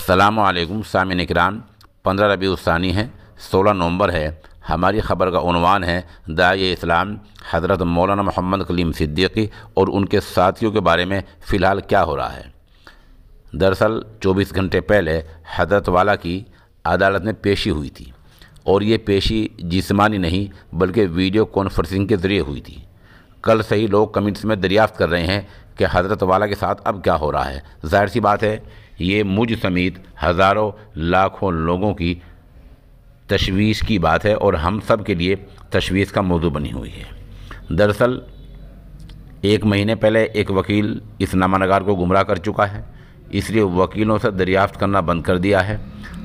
السلام علیکم سامعین اکرام، 15 ربیع الثانی ہے، 16 نومبر ہے۔ ہماری خبر کا عنوان ہے داعی اسلام حضرت مولانا محمد کلیم صدیقی اور ان کے ساتھیوں کے بارے میں فی الحال کیا ہو رہا ہے۔ دراصل 24 گھنٹے پہلے حضرت والا کی عدالت میں پیشی ہوئی تھی، اور یہ پیشی جسمانی نہیں بلکہ ویڈیو کانفرنسنگ کے ذریعے ہوئی تھی۔ کل سے ہی لوگ کمنٹس میں دریافت کر رہے ہیں کہ حضرت والا کے ساتھ اب کیا ہو رہا ہے۔ ظاہر سی بات ہے، یہ مجھ سمیت ہزاروں لاکھوں لوگوں کی تشویش کی بات ہے، اور ہم سب کے لیے تشویش کا موضوع بنی ہوئی ہے۔ دراصل 1 مہینے پہلے ایک وکیل اس نامہ نگار کو گمراہ کر چکا ہے، اس لیے وکیلوں سے دریافت کرنا بند کر دیا ہے۔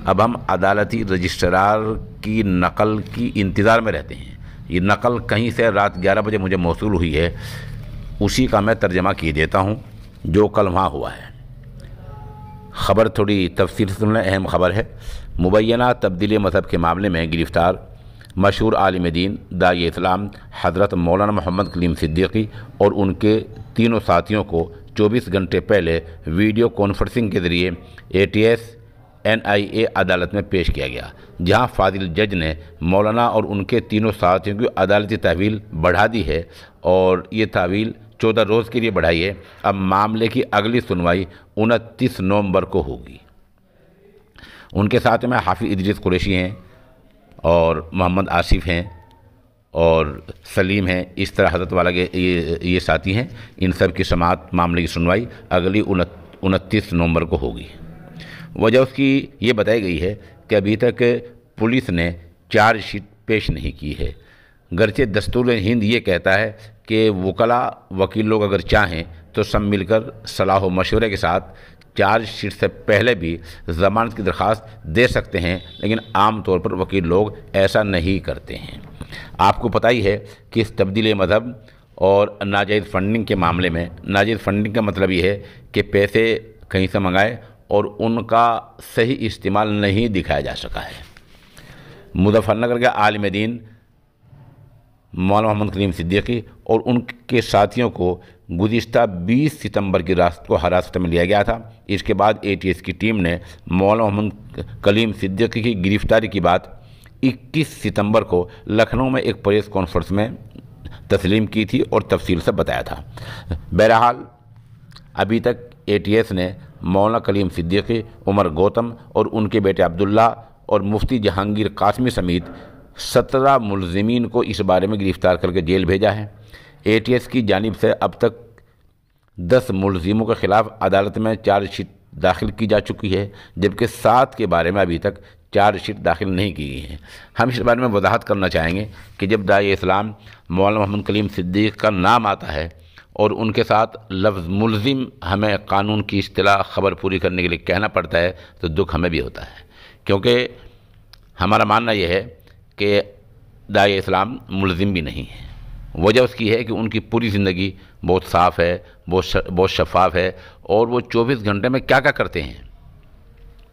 اب ہم عدالتی رجسٹرار کی نقل کی انتظار میں رہتے ہیں۔ یہ نقل کہیں سے رات 11 بجے مجھے موصول ہوئی ہے، اسی کا میں ترجمہ کیے دیتا ہوں جو کل وہاں ہوا ہے۔ خبر تھوڑی تفصیل سے سن لیں۔ اہم خبر ہے، مبینہ تبدیلی مذہب کے معاملے میں گرفتار مشہور عالم دین داعی اسلام حضرت مولانا محمد کلیم صدیقی اور ان کے تینوں ساتھیوں کو 24 گھنٹے پہلے ویڈیو کانفرنسنگ کے ذریعے ATS NIA عدالت میں پیش کیا گیا، جہاں فاضل جج نے مولانا اور ان کے تینوں ساتھیوں کی عدالتی تحویل بڑھا دی ہے، اور یہ تحویل 14 روز کے لیے بڑھائی ہے۔ اب معاملے کی اگلی سنوائی 29 نومبر کو ہوگی۔ ان کے ساتھ میں حافظ ادریس قریشی ہیں اور محمد آصف ہیں اور سلیم ہیں۔ اس طرح حضرت والا کے یہ ساتھی ہیں۔ ان سب کی سماعت، معاملے کی سنوائی اگلی 29 نومبر کو ہوگی۔ وجہ اس کی یہ بتائی گئی ہے کہ ابھی تک پولیس نے چارج شیٹ پیش نہیں کی ہے، گرچہ دستور ہند یہ کہتا ہے کہ وکیل لوگ اگر چاہیں تو سب مل کر صلاح و مشورے کے ساتھ چارج شیٹ سے پہلے بھی ضمانت کی درخواست دے سکتے ہیں، لیکن عام طور پر وکیل لوگ ایسا نہیں کرتے ہیں۔ آپ کو پتہ ہی ہے کہ اس تبدیلی مذہب اور ناجائز فنڈنگ کے معاملے میں، ناجائز فنڈنگ کا مطلب یہ ہے کہ پیسے کہیں سے منگائے اور ان کا صحیح استعمال نہیں دکھایا جا سکا ہے۔ مظفر نگر کے عالم دین مولانا محمد کلیم صدیقی اور ان کے ساتھیوں کو گزشتہ 20 ستمبر کی رات کو حراست میں لیا گیا تھا۔ اس کے بعد ATS کی ٹیم نے مولانا محمد کلیم صدیقی کی گرفتاری کی بات 21 ستمبر کو لکھنؤ میں ایک پریس کانفرنس میں تسلیم کی تھی اور تفصیل سے بتایا تھا۔ بہرحال ابھی تک ATS نے مولانا کلیم صدیقی، عمر گوتم اور ان کے بیٹے عبداللہ اور مفتی جہانگیر قاسمی سمیت 17 ملزمین کو اس بارے میں گرفتار کر کے جیل بھیجا ہے۔ ATS کی جانب سے اب تک 10 ملزموں کے خلاف عدالت میں چارج شیٹ داخل کی جا چکی ہے، جبکہ 7 کے بارے میں ابھی تک چارج شیٹ داخل نہیں کی گئی ہے۔ ہم اس بارے میں وضاحت کرنا چاہیں گے کہ جب داعی اسلام مولانا محمد کلیم صدیق کا نام آتا ہے اور ان کے ساتھ لفظ ملزم ہمیں قانون کی اصطلاح خبر پوری کرنے کے لیے کہنا پڑتا ہے تو دکھ ہمیں بھی ہوتا ہے، کیونکہ ہمارا ماننا یہ ہے کہ داعی اسلام ملزم بھی نہیں ہے۔ وجہ اس کی ہے کہ ان کی پوری زندگی بہت صاف ہے، بہت شفاف ہے، اور وہ 24 گھنٹے میں کیا کیا کرتے ہیں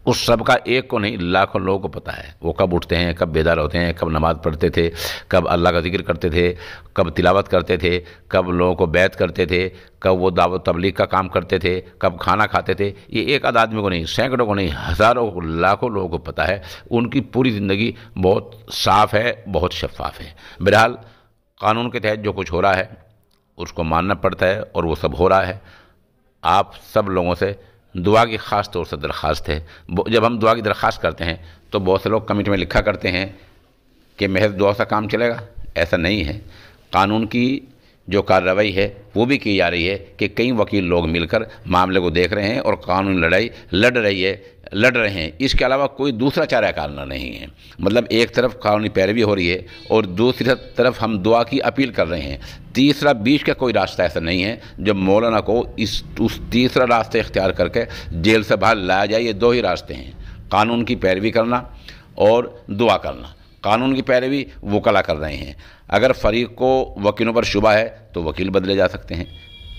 اس سب کا ایک کو نہیں لاکھوں لوگوں کو پتہ ہے۔ وہ کب اٹھتے ہیں، کب بیدار ہوتے ہیں، کب نماز پڑھتے تھے، کب اللہ کا ذکر کرتے تھے، کب تلاوت کرتے تھے، کب لوگوں کو بیعت کرتے تھے، کب وہ دعوت تبلیغ کا کام کرتے تھے، کب کھانا کھاتے تھے۔ یہ ایک آدھ آدمی کو نہیں، سینکڑوں کو نہیں، ہزاروں کو، لاکھوں لوگوں کو پتہ ہے۔ ان کی پوری زندگی بہت صاف ہے، بہت شفاف ہے۔ بہرحال قانون کے تحت جو کچھ ہو رہا ہے اس کو ماننا پڑتا ہے، اور وہ سب ہو رہا ہے۔ آپ سب لوگوں سے دعا کی خاص طور سے درخواست ہے۔ جب ہم دعا کی درخواست کرتے ہیں تو بہت سے لوگ کمنٹ میں لکھا کرتے ہیں کہ محض دعا سے کام چلے گا۔ ایسا نہیں ہے۔ قانون کی جو کارروائی ہے وہ بھی کی جا رہی ہے کہ کئی وکیل لوگ مل کر معاملے کو دیکھ رہے ہیں اور قانونی لڑائی لڑ رہے ہیں۔ اس کے علاوہ کوئی دوسرا چارہ کار نہیں ہے۔ مطلب ایک طرف قانونی پیروی ہو رہی ہے اور دوسری طرف ہم دعا کی اپیل کر رہے ہیں۔ تیسرا بیچ کا کوئی راستہ ایسا نہیں ہے جب مولانا کو اس تیسرا راستہ اختیار کر کے جیل سے باہر لایا جائے۔ یہ 2 ہی راستے ہیں، قانون کی پیروی کرنا اور دعا کرنا۔ قانون کی پیروی وکلا کر رہے ہیں۔ اگر فریق کو وکیلوں پر شبہ ہے تو وکیل بدلے جا سکتے ہیں،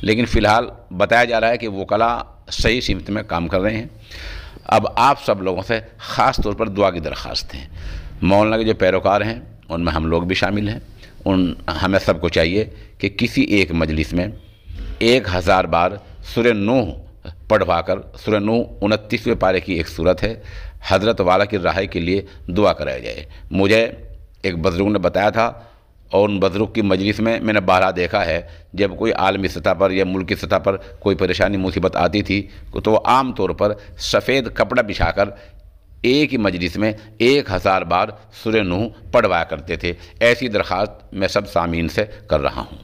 لیکن فی الحال بتایا جا رہا ہے کہ وکلا صحیح سمت میں کام کر رہے ہیں۔ اب آپ سب لوگوں سے خاص طور پر دعا کی درخواست ہے۔ مولانا کے جو پیروکار ہیں ان میں ہم لوگ بھی شامل ہیں۔ ہمیں سب کو چاہیے کہ کسی ایک مجلس میں 1000 بار سورہ نوح پڑھوا کر سورہ نوح 29ویں پارے کی ایک صورت ہے، حضرت والا کی رہائی کے لیے دعا کرایا جائے۔ مجھے ایک بزرگ نے بتایا تھا، اور ان بزرگ کی مجلس میں میں نے بارہا دیکھا ہے، جب کوئی عالمی سطح پر یا ملکی سطح پر کوئی پریشانی مصیبت آتی تھی تو وہ عام طور پر سفید کپڑا بچھا کر ایک ہی مجلس میں 1000 بار سورہ نوح پڑھوایا کرتے تھے۔ ایسی درخواست میں سب سامعین سے کر رہا ہوں۔